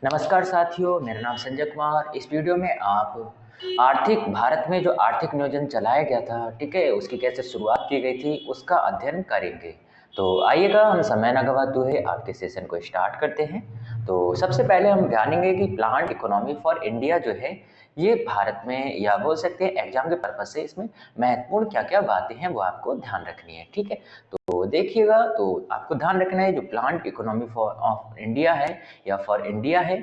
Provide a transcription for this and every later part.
नमस्कार साथियों, मेरा नाम संजय कुमार। इस वीडियो में आप भारत में जो आर्थिक नियोजन चलाया गया था, ठीक है, उसकी कैसे शुरुआत की गई थी, उसका अध्ययन करेंगे। तो आइएगा, हम समय ना गवाते हुए आपके सेशन को स्टार्ट करते हैं। तो सबसे पहले हम जानेंगे कि प्लान्ड इकोनॉमी फॉर इंडिया जो है, ये भारत में या बोल सकते हैं एग्जाम के पर्पज से इसमें महत्वपूर्ण क्या-क्या बातें हैं, वो आपको ध्यान रखनी है, ठीक है। तो देखिएगा, तो आपको ध्यान रखना है जो planned economy for of India है या फॉर इंडिया है,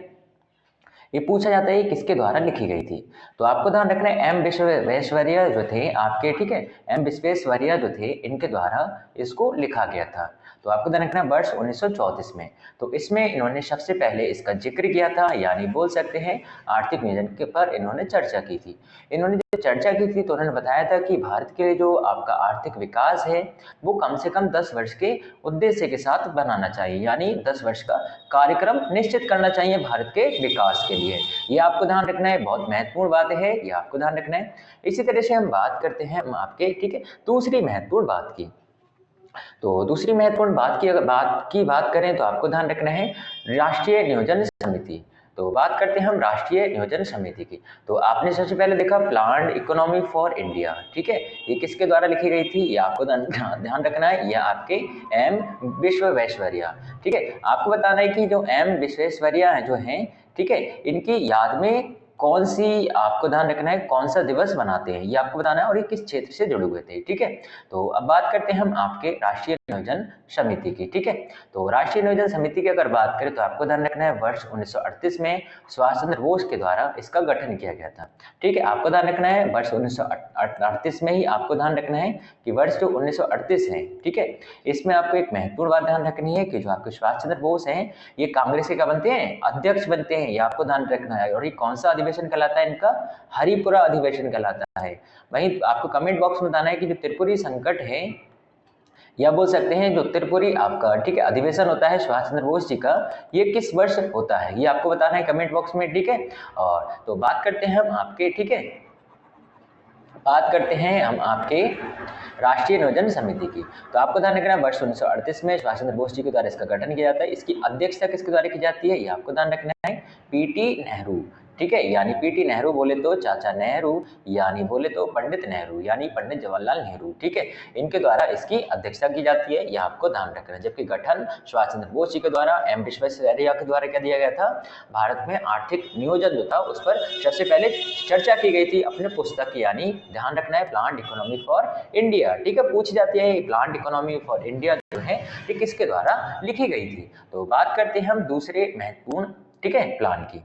ये पूछा जाता है ये किसके द्वारा लिखी गई थी। तो आपको ध्यान रखना है एम विश्वेश्वरैया जो थे आपके, ठीक है, एम विश्वेश्वरैया जो थे इनके द्वारा इसको लिखा गया था। तो आपको ध्यान रखना है वर्ष 1934 में। तो इसमें इन्होंने सबसे पहले इसका जिक्र किया था, यानी बोल सकते हैं आर्थिक नियोजन के पर इन्होंने चर्चा की थी। इन्होंने जब चर्चा की थी तो उन्होंने बताया था कि भारत के जो आपका आर्थिक विकास है वो कम से कम 10 वर्ष के उद्देश्य के साथ बनाना चाहिए, यानी 10 वर्ष का कार्यक्रम निश्चित करना चाहिए भारत के विकास के लिए। ये आपको ध्यान रखना है, बहुत महत्वपूर्ण बात है, ये आपको ध्यान रखना है। इसी तरह से हम बात करते हैं हम आपके, ठीक है, दूसरी महत्वपूर्ण बात की। तो दूसरी महत्वपूर्ण बात की अगर बात करें तो आपको ध्यान रखना है राष्ट्रीय नियोजन समिति। तो बात करते हैं हम राष्ट्रीय नियोजन समिति की। तो आपने सबसे पहले देखा प्लान्ड इकोनॉमी फॉर इंडिया, ठीक है, ये किसके द्वारा लिखी गई थी, ये आपको ध्यान रखना है, ये आपके एम विश्वेश्वरैया, ठीक है। आपको बताना है कि जो एम विश्वेश्वरैया जो हैं, ठीक है, इनकी याद में कौन सी, आपको ध्यान रखना है कौन सा दिवस मनाते हैं, ये आपको बताना है, और ये किस क्षेत्र से जुड़े हुए थे, ठीक है। तो अब बात करते हैं हम आपके राष्ट्रीय नियोजन समिति की, ठीक है। तो राष्ट्रीय नियोजन समिति की अगर बात करें तो आपको ध्यान रखना है वर्ष 1938 में सुभाष चंद्र बोस के द्वारा इसका गठन किया गया था, ठीक है। आपको ध्यान रखना है वर्ष 1938 में ही, आपको ध्यान रखना है कि वर्ष जो 1938 है, ठीक है, इसमें आपको एक महत्वपूर्ण बात ध्यान रखनी है कि जो आपके सुभाष चंद्र बोस हैं ये कांग्रेस के क्या बनते हैं, अध्यक्ष बनते हैं, ये आपको ध्यान रखना है। और ये कौन सा अधिवेशन कहलाता है इनका, हरिपुरा अधिवेशन कहलाता है। वहीं आपको कमेंट बॉक्स में बताना है कि जो त्रिपुरी संकट है या बोल सकते हैं जो त्रिपुरी आपका, ठीक है, अधिवेशन होता है सुभाष चंद्र बोस जी का, ये किस वर्ष होता है, ये आपको बताना है कमेंट बॉक्स में, ठीक है। और तो बात करते हैं हम आपके, ठीक है, बात करते हैं हम आपके राष्ट्रीय नियोजन समिति की। तो आपको ध्यान रखना है वर्ष 1938 में सुभाष चंद्र बोस जी के द्वारा इसका गठन किया जाता है। इसकी अध्यक्षता किसके द्वारा की जाती है, ये आपको ध्यान रखना है पीटी नेहरू, ठीक है, यानी पीटी नेहरू बोले तो चाचा नेहरू, यानी बोले तो पंडित नेहरू, यानी पंडित जवाहरलाल नेहरू, ठीक है, इनके द्वारा इसकी अध्यक्षता की जाती है, यह आपको ध्यान रखना है। जबकि गठन सुभाष चंद्र बोस जी के द्वारा एम विश्वेश्वरैया के द्वारा क्या दिया गया था, भारत में आर्थिक नियोजन जो था उस पर सबसे पहले चर्चा की गई थी अपने पुस्तक, यानी ध्यान रखना है प्लान्ड इकोनॉमी फॉर इंडिया, ठीक है, पूछी जाती है प्लान्ड इकोनॉमी फॉर इंडिया जो है ये किसके द्वारा लिखी गई थी। तो बात करते हैं हम दूसरे महत्वपूर्ण, ठीक है, प्लान की।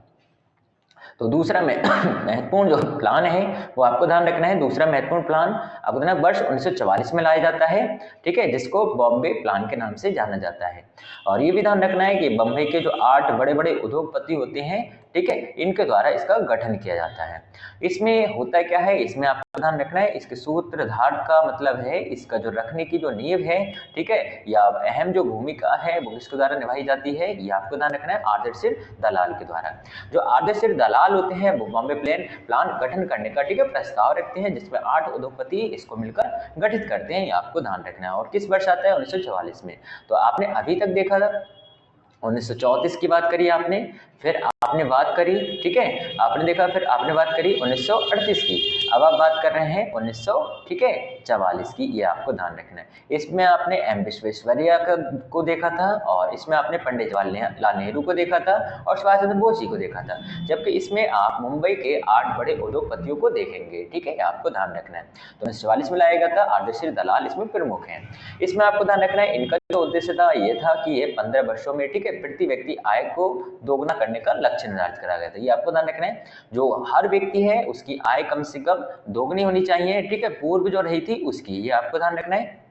तो दूसरा महत्वपूर्ण जो प्लान है वो आपको ध्यान रखना है, दूसरा महत्वपूर्ण प्लान आपको ध्यान वर्ष 1944 में लाया जाता है, ठीक है, जिसको बॉम्बे प्लान के नाम से जाना जाता है। और ये भी ध्यान रखना है कि बम्बई के जो 8 बड़े-बड़े उद्योगपति होते हैं, ठीक है, इनके द्वारा इसका गठन किया जाता है। इसमें होता क्या है, इसमें आपको ध्यान रखना है इसके सूत्रधार का मतलब है इसका जो रखने की जो नींव है, ठीक है, या अहम जो भूमिका है वो किसके द्वारा निभाई जाती है, ये आपको ध्यान रखना है आदर्श दलाल के द्वारा। जो आदर्श दलाल होते हैं वो बॉम्बे प्लान गठन करने का, ठीक है, प्रस्ताव रखते हैं, जिसमें 8 उद्योगपति इसको मिलकर गठित करते हैं, ये आपको ध्यान रखना है। और किस वर्ष आता है, 1944 में। तो आपने अभी तक देखा था 1934 की बात करी आपने, फिर आपने बात करी, ठीक है, आपने देखा, फिर आपने बात करी 1938 की, अब आप बात कर रहे हैं 1900, ठीक है, 44 की, ये आपको ध्यान रखना है। इसमें आपने एम विश्वेश्वरैया को देखा था, और इसमें आपने पंडित जवाहरलाल नेहरू को देखा था, और सुभाष चंद्र बोस जी को देखा था। जबकि इसमें आप मुंबई के 8 बड़े उद्योगपतियों को देखेंगे, ठीक है, आपको ध्यान रखना है। तो 1944 में लाया गया था, आदर्श दलाल इसमें प्रमुख हैं। इसमें आपको ध्यान रखना है इनका जो उद्देश्य था ये था कि ये 15 वर्षों में, ठीक है, प्रति व्यक्ति आय को दोगुना करने का लक्ष्य निर्धारित करा गया था। ये आपको ध्यान रखना है, जो हर व्यक्ति है उसकी आय कम से कम दोगुनी होनी चाहिए, ठीक है, पूर्व जो रही थी उसकी, ये आपको ध्यान रखना है।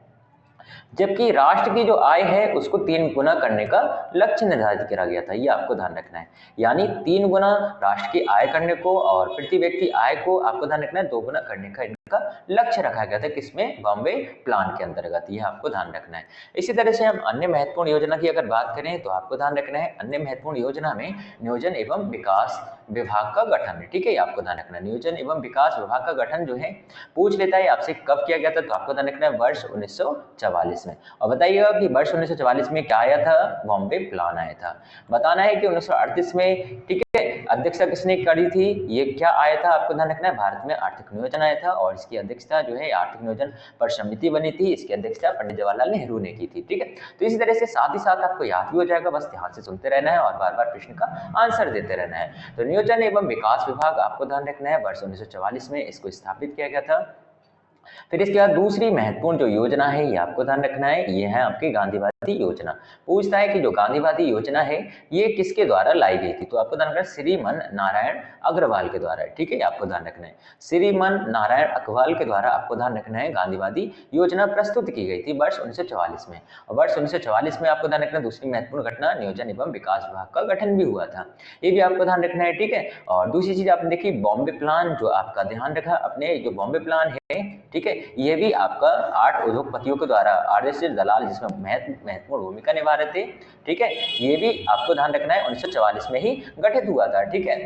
जबकि राष्ट्र की जो आय है उसको 3 गुना करने का लक्ष्य निर्धारित करा गया था, ये आपको ध्यान रखना है, यानी 3 गुना राष्ट्र की आय करने को और प्रति व्यक्ति आय को आपको ध्यान रखना है 2 गुना करने का का लक्ष्य रखा गया था, किसमें, बॉम्बे प्लान के अंतर्गत, ये आपको ध्यान रखना है। इसी तरह से हम अन्य महत्वपूर्ण योजना की अगर बात करें तो आपको ध्यान रखना है अन्य महत्वपूर्ण योजना में नियोजन एवं विकास विभाग का गठन है, ठीक है, आपको ध्यान रखना है। नियोजन एवं विकास विभाग का गठन जो है पूछ लेता है आपसे कब किया गया था, तो आपको ध्यान रखना है वर्ष 1944 में। और बताइएगा कि वर्ष 1944 में क्या आया था, बॉम्बे प्लान आया था। बताना है कि 1938 में, ठीक है, अध्यक्षता किसने करी थी, ये क्या आया था, आपको ध्यान रखना है भारत में आर्थिक नियोजन आया था, और इसकी अध्यक्षता जो है आर्थिक नियोजन पर समिति बनी थी, इसकी अध्यक्षता पंडित जवाहरलाल नेहरू ने की थी, ठीक है। तो इसी तरह से साथ ही साथ आपको याद भी हो जाएगा, बस ध्यान से सुनते रहना है और बार बार प्रश्न का आंसर देते रहना है। तो नियोजन एवं विकास विभाग आपको ध्यान रखना है वर्ष 1944 में इसको स्थापित किया गया था। फिर इसके बाद दूसरी महत्वपूर्ण जो योजना है ये आपको ध्यान रखना है, ये है आपकी गांधीवादी योजना। पूछता है कि जो गांधीवादी योजना है ये किसके द्वारा लाई गई थी, तो आपको ध्यान रखना है श्रीमन नारायण अग्रवाल के द्वारा, ठीक है, आपको ध्यान रखना है श्रीमन नारायण अग्रवाल के द्वारा आपको ध्यान रखना है गांधीवादी योजना प्रस्तुत की गई थी वर्ष 1944 में। और वर्ष 1944 में आपको ध्यान रखना दूसरी महत्वपूर्ण घटना नियोजन एवं विकास विभाग का गठन भी हुआ था, ये भी आपको ध्यान रखना है, ठीक है। और दूसरी चीज आपने देखी बॉम्बे प्लान, जो आपका ध्यान रखा अपने जो बॉम्बे प्लान है, ठीक है, ये भी आपका 8 उद्योगपतियों के द्वारा आरएसएस दलाल जिसमें महत्वपूर्ण भूमिका निभा रहे थे, ठीक है, ये भी आपको ध्यान रखना है 1944 में ही गठित हुआ था, ठीक है।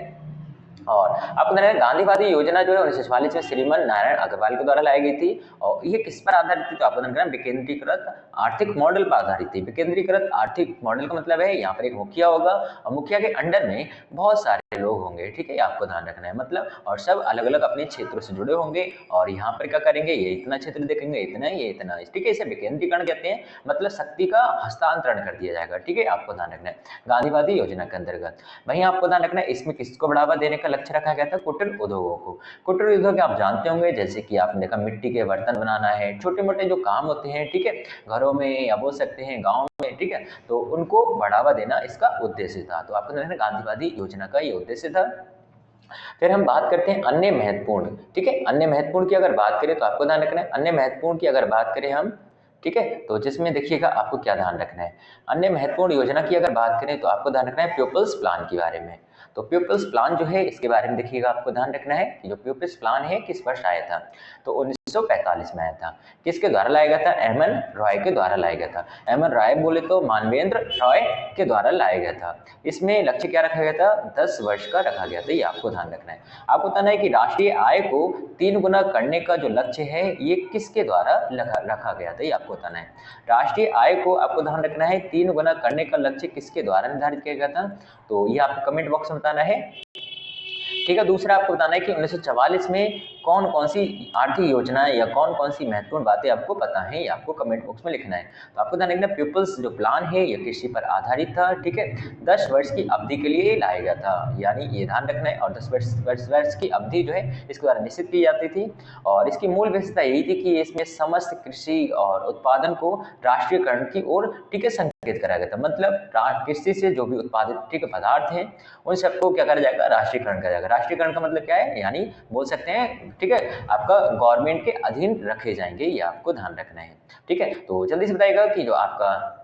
और आपको ध्यान रखना गांधीवादी योजना जो है 1944 में श्रीमन नारायण अग्रवाल के द्वारा लाई गई थी, और ये किस पर आधारित थी, तो आपको ध्यान रखना विकेंद्रीकृत आर्थिक मॉडल पर आधारित थी। विकेंद्रीकृत आर्थिक मॉडल का मतलब है यहाँ पर एक मुखिया होगा और मुखिया के अंडर में बहुत सारे लोग होंगे, ठीक है, आपको ध्यान रखना है, मतलब और सब अलग अलग अपने क्षेत्रों से जुड़े होंगे, और यहाँ पर क्या करेंगे, ये इतना क्षेत्र देखेंगे, इतना, ये इतना, ठीक है, इसे विकेंद्रीकरण कहते हैं, मतलब शक्ति का हस्तांतरण कर दिया जाएगा, ठीक है, आपको ध्यान रखना है गांधीवादी योजना के अंतर्गत। वहीं आपको ध्यान रखना है इसमें किसको बढ़ावा देने का लक्ष्य रखा गया था, कुटीर उद्योगों को। कुटीर उद्योग आप जानते होंगे, जैसे कि आपने देखा मिट्टी के बर्तन बनाना है, छोटे मोटे जो काम होते हैं, ठीक है, घरों में या बोल सकते हैं गाँव में, ठीक है, तो उनको बढ़ावा देना इसका उद्देश्य था। तो आपको देखना गांधीवादी योजना का ये उद्देश्य था। फिर हम बात करते हैं अन्य महत्वपूर्ण, ठीक है, अन्य महत्वपूर्ण की अगर बात करें तो आपको ध्यान रखना है अन्य महत्वपूर्ण की अगर बात करें हम, ठीक है, तो जिसमें देखिएगा आपको क्या ध्यान रखना है, अन्य महत्वपूर्ण योजना की अगर बात करें तो आपको ध्यान रखना है पीपल्स प्लान के बारे में। तो पीपल्स प्लान जो है इसके बारे में देखिएगा आपको ध्यान रखना है कि जो पीपल्स प्लान है किस वर्ष आया था, तो 1945 में आया था। किसके द्वारा लाया गया था, एमएन रॉय के द्वारा लाया गया था। एमएन रॉय बोले तो मानवेंद्र रॉय के द्वारा लाया गया था। इसमें लक्ष्य क्या रखा गया था, 10 वर्ष का रखा गया था, ये आपको ध्यान रखना है। आपको बताना है कि राष्ट्रीय आय को 3 गुना करने का जो लक्ष्य है ये किसके द्वारा रखा गया था, ये आपको बताना है। राष्ट्रीय आय को आपको ध्यान रखना है 3 गुना करने का लक्ष्य किसके द्वारा निर्धारित किया गया था, तो ये आपको कमेंट बॉक्स में बताना है, ठीक है। दूसरा आपको बताना है कि 1944 में कौन कौन सी आर्थिक योजनाएं या कौन कौन सी महत्वपूर्ण बातें आपको पता है, ये आपको कमेंट बॉक्स में लिखना है। तो आपको ध्यान रखना पीपल्स जो प्लान है ये कृषि पर आधारित था, ठीक है, 10 वर्ष की अवधि के लिए लाया गया था, यानी ये ध्यान रखना है। और 10 वर्ष की अवधि जो है इसके द्वारा निश्चित की जाती थी, और इसकी मूल विशेषता यही थी कि इसमें समस्त कृषि और उत्पादन को राष्ट्रीयकरण की ओर, ठीक है, संकेत कराया गया था। मतलब कृषि से जो भी उत्पादित, ठीक है, पदार्थ हैं उन सबको क्या करा जाएगा, राष्ट्रीयकरण करा जाएगा। राष्ट्रीयकरण का मतलब क्या है, यानी बोल सकते हैं, ठीक है, आपका गवर्नमेंट के अधीन रखे जाएंगे, ये आपको ध्यान रखना है, ठीक है। तो जल्दी से बताइएगा कि जो आपका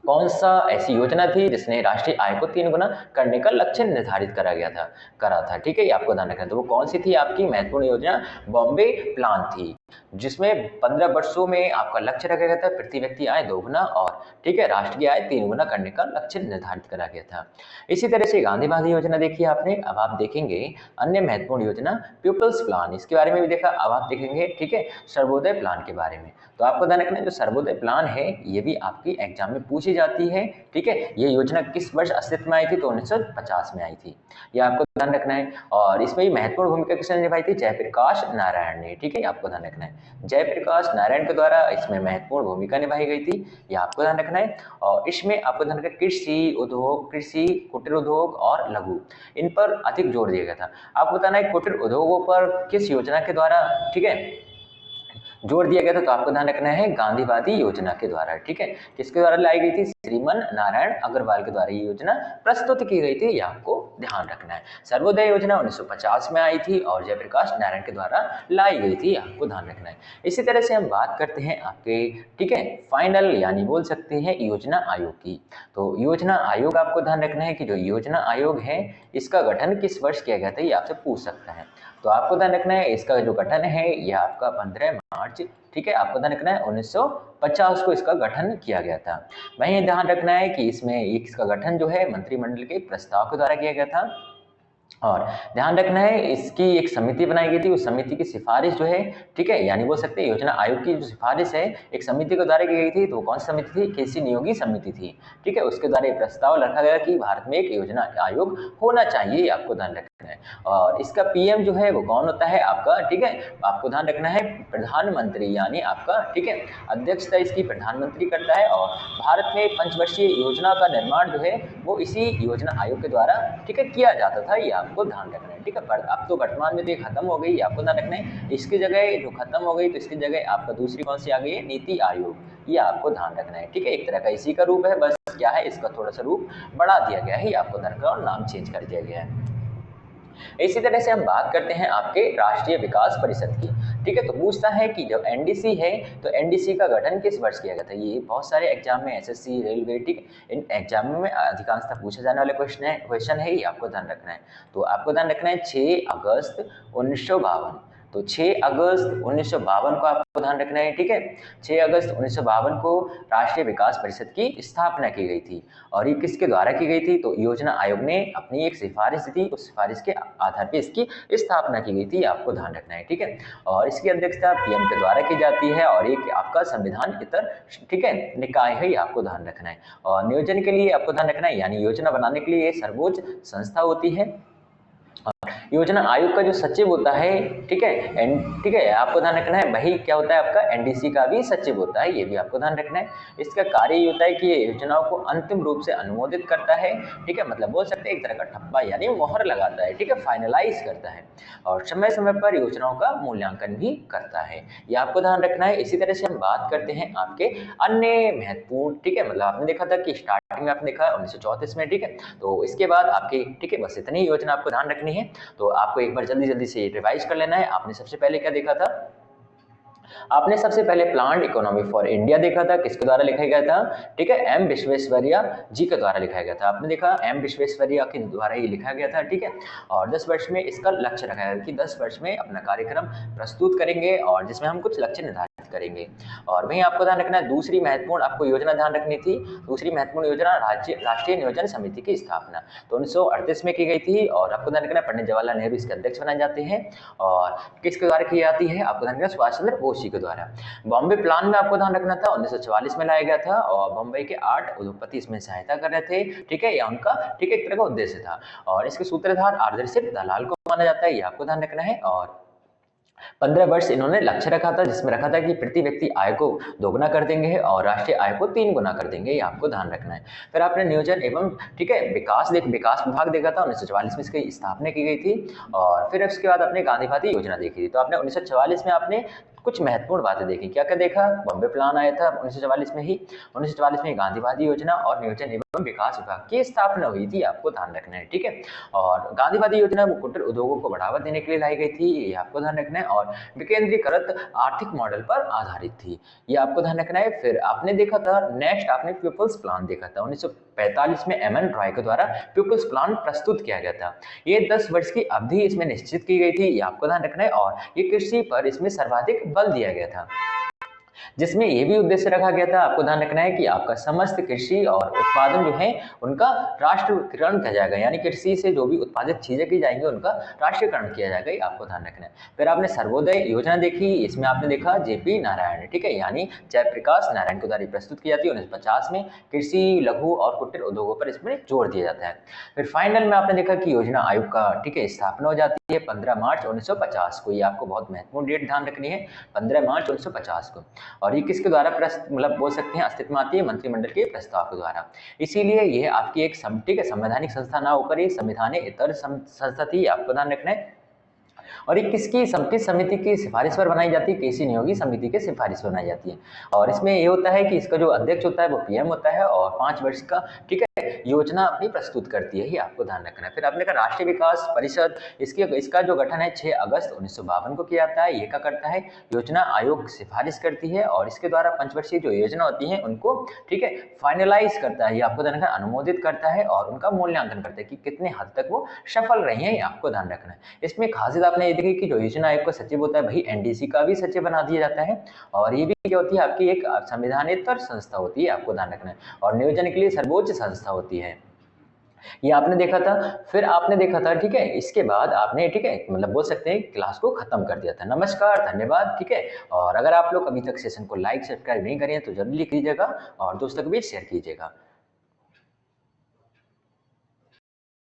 कौन सा ऐसी योजना थी जिसने राष्ट्रीय आय को 3 गुना करने का लक्ष्य निर्धारित करा था, ठीक है, ये आपको ध्यान रखना है। तो वो कौन सी थी आपकी महत्वपूर्ण योजना, बॉम्बे प्लान थी, जिसमें 15 वर्षों में आपका लक्ष्य रखा गया था प्रति व्यक्ति आय 2 गुना और, ठीक है, राष्ट्रीय आय 3 गुना करने का लक्ष्य निर्धारित करा गया था। इसी तरह से गांधीवादी योजना देखी आपने। अब आप देखेंगे अन्य महत्वपूर्ण योजना पीपल्स प्लान, इसके बारे में भी देखा। अब आप देखेंगे, ठीक है, सर्वोदय प्लान के बारे में। तो आपको ध्यान रखना है जो सर्वोदय प्लान है ये भी आपकी एग्जाम में पूछी जाती है, ठीक है। ये योजना किस वर्ष अस्तित्व में आई थी, तो 1950 में आई थी, ये आपको ध्यान रखना है। और इसमें भी महत्वपूर्ण भूमिका किसने निभाई थी, जयप्रकाश नारायण ने, ठीक है, आपको ध्यान रखना है। जयप्रकाश नारायण के द्वारा इसमें महत्वपूर्ण भूमिका निभाई गई थी, ये आपको ध्यान रखना है। और इसमें आपको ध्यान रखना कृषि उद्योग, कृषि कुटीर उद्योग और लघु, इन पर अधिक जोर दिया गया था। आपको बताना है कुटीर उद्योगों पर किस योजना के द्वारा, ठीक है, जोर दिया गया था, तो आपको ध्यान रखना है गांधीवादी योजना के द्वारा, ठीक है। किसके द्वारा लाई गई थी, श्रीमन नारायण अग्रवाल के द्वारा ये योजना प्रस्तुत की गई थी, ये आपको ध्यान रखना है। सर्वोदय योजना 1950 में आई थी और जयप्रकाश नारायण के द्वारा लाई गई थी, आपको ध्यान रखना है। इसी तरह से हम बात करते हैं आपके, ठीक है, फाइनल यानी बोल सकते हैं योजना आयोग की। तो योजना आयोग आपको ध्यान रखना है कि जो योजना आयोग है इसका गठन किस वर्ष किया गया था, ये आपसे पूछ सकता है। तो आपको ध्यान रखना है इसका जो गठन है यह आपका 15 मार्च, ठीक है, आपको ध्यान रखना है 1950 को इसका गठन किया गया था। वहीं ध्यान रखना है कि इसमें इसका गठन जो है मंत्रिमंडल के प्रस्ताव के द्वारा किया गया था और ध्यान रखना है इसकी एक समिति बनाई गई थी, उस समिति की सिफारिश जो है, ठीक है, यानी बोल सकते हैं योजना आयोग की जो सिफारिश है एक समिति के द्वारा की गई थी। तो कौन सी समिति थी? केसी नियोगी समिति थी, ठीक है। उसके द्वारा ये प्रस्ताव रखा गया कि भारत में एक योजना आयोग होना चाहिए, आपको ध्यान रखना है। और इसका पीएम जो है वो कौन होता है आपका, ठीक है, आपको ध्यान रखना है प्रधानमंत्री, यानी आपका, ठीक है, अध्यक्षता इसकी प्रधानमंत्री करता है। और भारत में पंचवर्षीय योजना का निर्माण जो है वो इसी योजना आयोग के द्वारा, ठीक है, किया जाता था, ये आपको ध्यान रखना है, ठीक है। पर अब तो वर्तमान में तो ये खत्म हो गई, आपको ध्यान रखना है। इसकी जगह जो खत्म हो गई तो इसकी जगह आपका दूसरी कौन सी आ गई है? नीति आयोग, ये आपको ध्यान रखना है, ठीक है। एक तरह का इसी का रूप है, बस क्या है इसका थोड़ा सा रूप बढ़ा दिया गया है, आपको ध्यान रखना और नाम चेंज कर दिया गया है। इसी तरह से हम बात करते हैं आपके राष्ट्रीय विकास परिषद की, ठीक है। तो पूछता है कि जब एनडीसी है तो एनडीसी का गठन किस वर्ष किया गया था? ये बहुत सारे एग्जाम में एसएससी, रेलवे, ठीक, इन एग्जामों में अधिकांशतः पूछे जाने वाले क्वेश्चन है, ये आपको ध्यान रखना है। तो आपको ध्यान रखना है 6 अगस्त 1952, तो 6 अगस्त 1952 को आपको ध्यान रखना है, ठीक है। 6 अगस्त 1952 को राष्ट्रीय विकास परिषद की स्थापना की गई थी और ये किसके द्वारा की गई थी? तो योजना आयोग ने अपनी एक सिफारिश दी, उस सिफारिश के आधार पर इसकी स्थापना की गई थी, आपको ध्यान रखना है, ठीक है। और इसकी अध्यक्षता पीएम के द्वारा की जाती है और एक आपका संविधान इतर, ठीक है, निकाय है, ये आपको ध्यान रखना है। और नियोजन के लिए आपको ध्यान रखना है, यानी योजना बनाने के लिए ये सर्वोच्च संस्था होती है। योजना आयोग का जो सचिव होता है, ठीक है, ठीक है, आपको ध्यान रखना है, वही क्या होता है आपका एनडीसी का भी सचिव होता है, ये भी आपको ध्यान रखना है। इसका कार्य ये होता है कि ये योजनाओं को अंतिम रूप से अनुमोदित करता है, ठीक है, मतलब बोल सकते हैं एक तरह का ठप्पा यानी मोहर लगाता है, ठीक है, फाइनलाइज करता है और समय समय पर योजनाओं का मूल्यांकन भी करता है, ये आपको ध्यान रखना है। इसी तरह से हम बात करते हैं आपके अन्य महत्वपूर्ण, ठीक है, मतलब आपने देखा था कि स्टार्टिंग में आपने देखा 1934 में, ठीक है। तो इसके बाद आपकी, ठीक है, बस इतनी योजना आपको ध्यान रखनी है। तो आपको एक बार जल्दी जल्दी से रिवाइज कर लेना है। आपने सबसे पहले क्या देखा था? आपने सबसे पहले प्लान्ड इकोनॉमी फॉर इंडिया देखा था, किसके द्वारा लिखा गया था? ठीक है, एम विश्वेश्वरैया जी के द्वारा लिखा गया था। आपने देखा एम विश्वेश्वरैया के द्वारा ये लिखा गया था, ठीक है। और 10 वर्ष में इसका लक्ष्य रखा गया कि 10 वर्ष में अपना कार्यक्रम प्रस्तुत करेंगे और जिसमें हम कुछ लक्ष्य निर्धारित करेंगे। और वहीं आपको ध्यान रखना है दूसरी महत्वपूर्ण आपको योजना ध्यान रखनी थी, दूसरी महत्वपूर्ण योजना राष्ट्रीय नियोजन समिति की स्थापना तो 1938 में की गई थी और आपको ध्यान रखना पंडित जवाहरलाल नेहरू इसके अध्यक्ष बनाए जाते हैं। और किसके द्वारा की जाती है? आपको ध्यान रखना सुभाष चंद्र बोस जी के द्वारा। बॉम्बे प्लान में आपको ध्यान रखना था 1944 में लाया गया था और बॉम्बे के 8 उद्योगपति इसमें सहायता कर रहे थे, ठीक है, यह उनका, ठीक है, एक तरह का उद्देश्य था। और इसके सूत्रधार आदर्शित दलाल को माना जाता है, ये आपको ध्यान रखना है। और 15 वर्ष इन्होंने लक्ष्य रखा था जिसमें रखा था कि प्रति व्यक्ति आय को दोगुना कर देंगे और राष्ट्रीय आय को 3 गुना कर देंगे, ये आपको ध्यान रखना है। फिर आपने नियोजन एवं, ठीक है, विकास विभाग देखा था 1944 में इसकी स्थापना की गई थी। और फिर उसके बाद आपने गांधीवादी योजना देखी थी। तो आपने 1944 में आपने कुछ महत्वपूर्ण बातें देखी। क्या क्या देखा? बॉम्बे प्लान आया था 1944 में ही, 1944 में गांधीवादी योजना और नियोजन एवं विकास विभाग की स्थापना हुई थी, आपको ध्यान रखना है, ठीक है। और गांधीवादी योजना कुटीर उद्योगों को बढ़ावा देने के लिए लाई गई थी, ये आपको ध्यान रखना है। और विकेंद्रीकृत आर्थिक मॉडल पर आधारित थी, ये आपको ध्यान रखना है। फिर आपने देखा था नेक्स्ट आपने पीपल्स प्लान देखा था 1945 में एम एन रॉय के द्वारा पीपल्स प्लान प्रस्तुत किया गया था। ये 10 वर्ष की अवधि इसमें निश्चित की गई थी, ये आपको ध्यान रखना है। और ये कृषि पर इसमें सर्वाधिक बल दिया गया था जिसमें यह भी उद्देश्य रखा गया था, आपको ध्यान रखना है कि आपका समस्त कृषि और उत्पादन जो है उनका राष्ट्रीयकरण किया जाएगा, यानी कृषि से जो भी उत्पादित चीजें की जाएंगी उनका राष्ट्रीयकरण किया जाएगा, ये आपको ध्यान रखना है। फिर आपने सर्वोदय योजना देखी, इसमें आपने देखा जेपी नारायण, ठीक है, यानी जयप्रकाश नारायण के द्वारा प्रस्तुत की जाती है। 1950 में कृषि, लघु और कुटीर उद्योगों पर इसमें जोर दिया जाता है। फिर फाइनल में आपने देखा कि योजना आयोग का, ठीक है, स्थापना हो जाती है 15 मार्च 1950 को, ये आपको बहुत महत्वपूर्ण डेट ध्यान रखनी है, 15 मार्च 1950 को। और ये किसके द्वारा मतलब बोल सकते हैं अस्तित्व में आती है? मंत्रिमंडल के प्रस्ताव के द्वारा। इसीलिए यह आपकी एक ठीक है संवैधानिक संस्था ना होकर ये संविधानेतर संस्था थी, आपको ध्यान रखना है। और ये किसकी समिति की सिफारिश पर बनाई जाती है? केसी नियोगी समिति के सिफारिश पर बनाई जाती है। और इसमें ये होता है कि इसका जो अध्यक्ष होता है वो पीएम होता है और 5 वर्ष का, ठीक है, योजना अपनी प्रस्तुत करती है, ये आपको ध्यान रखना है। फिर आपने कहा राष्ट्रीय विकास परिषद, इसका जो गठन है 6 अगस्त 1952 को किया जाता है। ये क्या करता है, योजना आयोग सिफारिश करती है और इसके द्वारा पंचवर्षीय जो योजना होती है उनको, ठीक है, फाइनलाइज करता है, ये आपको ध्यान रखना है, अनुमोदित करता है और उनका मूल्यांकन करता है कि कितने हद तक वो सफल रही हैं, ये आपको ध्यान रखना है। इसमें खासियत आपने ये देखी कि जो योजना आयोग का सचिव होता है भाई एनडीसी का भी सचिव बना दिया जाता है और ये भी क्या होती है आपकी एक संविधानेतर संस्था होती है, आपको ध्यान रखना है, और नियोजन के लिए सर्वोच्च संस्था होती है। ये आपने देखा था। फिर आपने देखा था, ठीक है, इसके बाद आपने, ठीक है, मतलब बोल सकते हैं क्लास को खत्म कर दिया था। नमस्कार, धन्यवाद, ठीक है। और अगर आप लोग अभी तक सेशन को लाइक सब्सक्राइब नहीं करें तो जल्दी कीजिएगा और दोस्तों के बीच शेयर कीजिएगा।